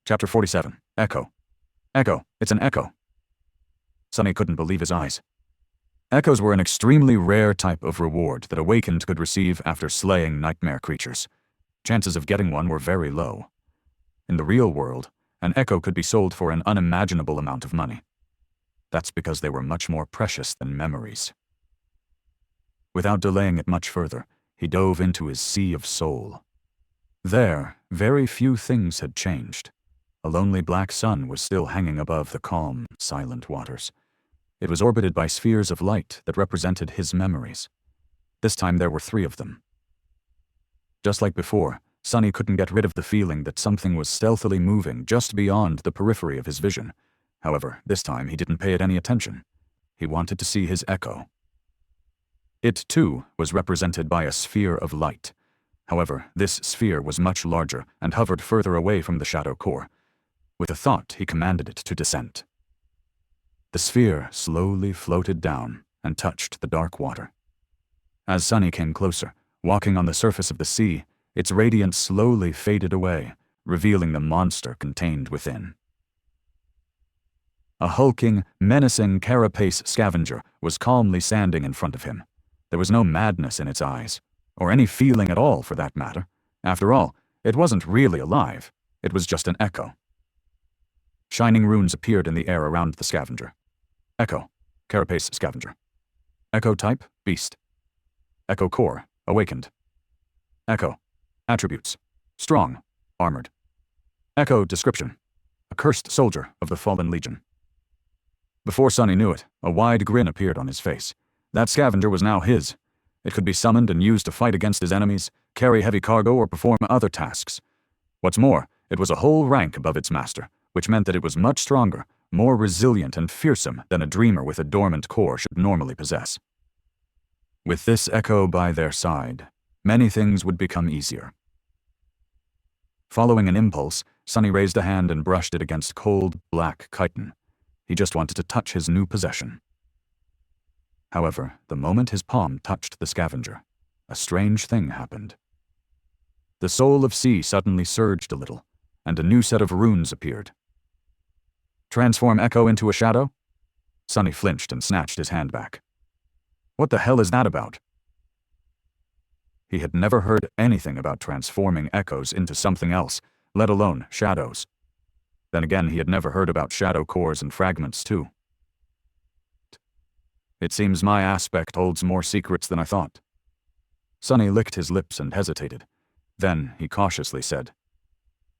Chapter 47. Echo. Echo. It's an echo. Sunny couldn't believe his eyes. Echoes were an extremely rare type of reward that Awakened could receive after slaying nightmare creatures. Chances of getting one were very low. In the real world, an echo could be sold for an unimaginable amount of money. That's because they were much more precious than memories. Without delaying it much further, he dove into his sea of soul. There, very few things had changed. A lonely black sun was still hanging above the calm, silent waters. It was orbited by spheres of light that represented his memories. This time there were 3 of them. Just like before, Sunny couldn't get rid of the feeling that something was stealthily moving just beyond the periphery of his vision. However, this time he didn't pay it any attention. He wanted to see his echo. It, too, was represented by a sphere of light. However, this sphere was much larger and hovered further away from the shadow core. With a thought, he commanded it to descend. The sphere slowly floated down and touched the dark water. As Sunny came closer, walking on the surface of the sea, its radiance slowly faded away, revealing the monster contained within. A hulking, menacing carapace scavenger was calmly standing in front of him. There was no madness in its eyes, or any feeling at all for that matter. After all, it wasn't really alive. It was just an echo. Shining runes appeared in the air around the scavenger. Echo, carapace scavenger. Echo type, beast. Echo core, awakened. Echo, attributes, strong, armored. Echo description, a cursed soldier of the Fallen Legion. Before Sunny knew it, a wide grin appeared on his face. That scavenger was now his. It could be summoned and used to fight against his enemies, carry heavy cargo, or perform other tasks. What's more, it was a whole rank above its master, which meant that it was much stronger, more resilient and fearsome than a dreamer with a dormant core should normally possess. With this echo by their side, many things would become easier. Following an impulse, Sunny raised a hand and brushed it against cold, black chitin. He just wanted to touch his new possession. However, the moment his palm touched the scavenger, a strange thing happened. The soul of sea suddenly surged a little, and a new set of runes appeared. Transform Echo into a shadow? Sunny flinched and snatched his hand back. What the hell is that about? He had never heard anything about transforming echoes into something else, let alone shadows. Then again, he had never heard about shadow cores and fragments, too. It seems my aspect holds more secrets than I thought. Sunny licked his lips and hesitated. Then he cautiously said,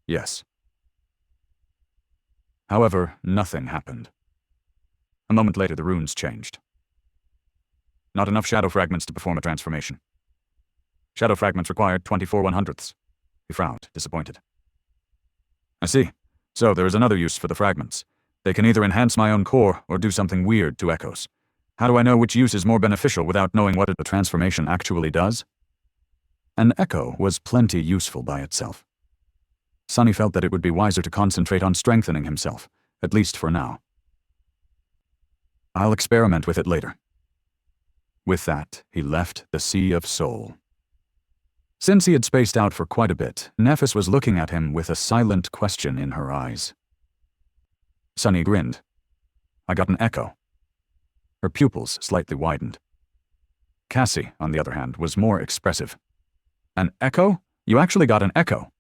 yes. However, nothing happened. A moment later, the runes changed. Not enough shadow fragments to perform a transformation. Shadow fragments required 24 100ths. He frowned, disappointed. I see. So there is another use for the fragments. They can either enhance my own core or do something weird to echoes. How do I know which use is more beneficial without knowing what the transformation actually does? An echo was plenty useful by itself. Sunny felt that it would be wiser to concentrate on strengthening himself, at least for now. I'll experiment with it later. With that, he left the Sea of Soul. Since he had spaced out for quite a bit, Nephis was looking at him with a silent question in her eyes. Sunny grinned. I got an echo. Her pupils slightly widened. Cassie, on the other hand, was more expressive. An echo? You actually got an echo?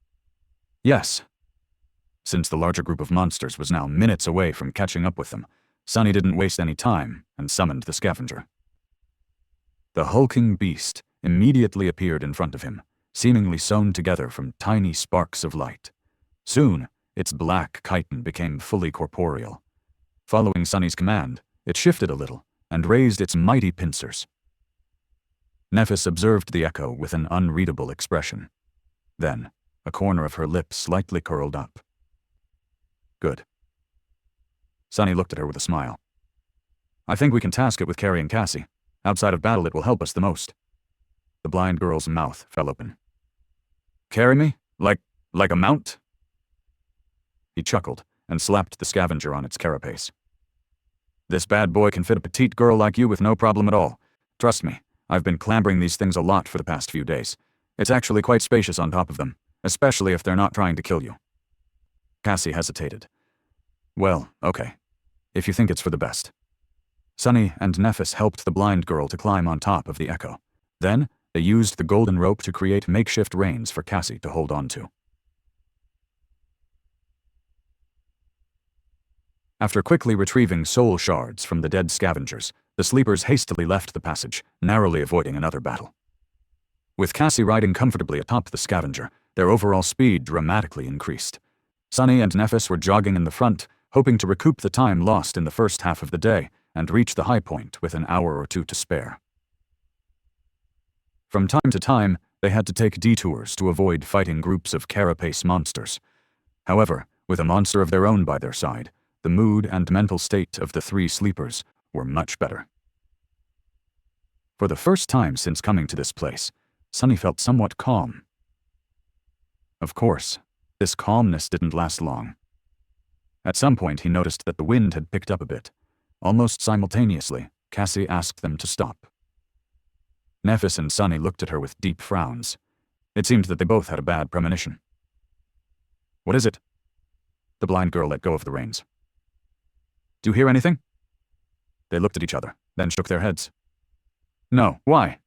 Yes. Since the larger group of monsters was now minutes away from catching up with them, Sunny didn't waste any time and summoned the scavenger. The hulking beast immediately appeared in front of him, seemingly sewn together from tiny sparks of light. Soon, its black chitin became fully corporeal. Following Sunny's command, it shifted a little and raised its mighty pincers. Nephis observed the echo with an unreadable expression. Then, a corner of her lip slightly curled up. Good. Sunny looked at her with a smile. I think we can task it with carrying Cassie. Outside of battle, it will help us the most. The blind girl's mouth fell open. Carry me? Like a mount? He chuckled and slapped the scavenger on its carapace. This bad boy can fit a petite girl like you with no problem at all. Trust me, I've been clambering these things a lot for the past few days. It's actually quite spacious on top of them, especially if they're not trying to kill you. Cassie hesitated. Well, okay. If you think it's for the best. Sunny and Nephis helped the blind girl to climb on top of the Echo. Then, they used the golden rope to create makeshift reins for Cassie to hold on to. After quickly retrieving soul shards from the dead scavengers, the sleepers hastily left the passage, narrowly avoiding another battle. With Cassie riding comfortably atop the scavenger, their overall speed dramatically increased. Sunny and Nephis were jogging in the front, hoping to recoup the time lost in the first half of the day and reach the high point with an hour or two to spare. From time to time, they had to take detours to avoid fighting groups of carapace monsters. However, with a monster of their own by their side, the mood and mental state of the three sleepers were much better. For the first time since coming to this place, Sunny felt somewhat calm. Of course, this calmness didn't last long. At some point, he noticed that the wind had picked up a bit. Almost simultaneously, Cassie asked them to stop. Nephis and Sunny looked at her with deep frowns. It seemed that they both had a bad premonition. What is it? The blind girl let go of the reins. Do you hear anything? They looked at each other, then shook their heads. No, why?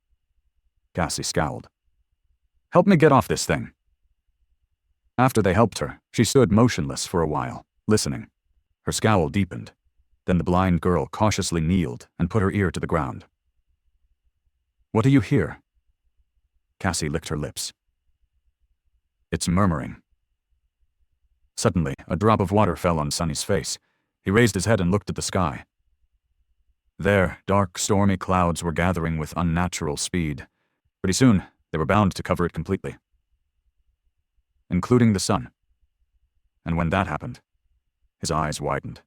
Cassie scowled. Help me get off this thing. After they helped her, she stood motionless for a while, listening. Her scowl deepened. Then the blind girl cautiously kneeled and put her ear to the ground. What do you hear? Cassie licked her lips. It's murmuring. Suddenly, a drop of water fell on Sunny's face. He raised his head and looked at the sky. There, dark, stormy clouds were gathering with unnatural speed. Pretty soon, they were bound to cover it completely, including the sun. And when that happened, his eyes widened.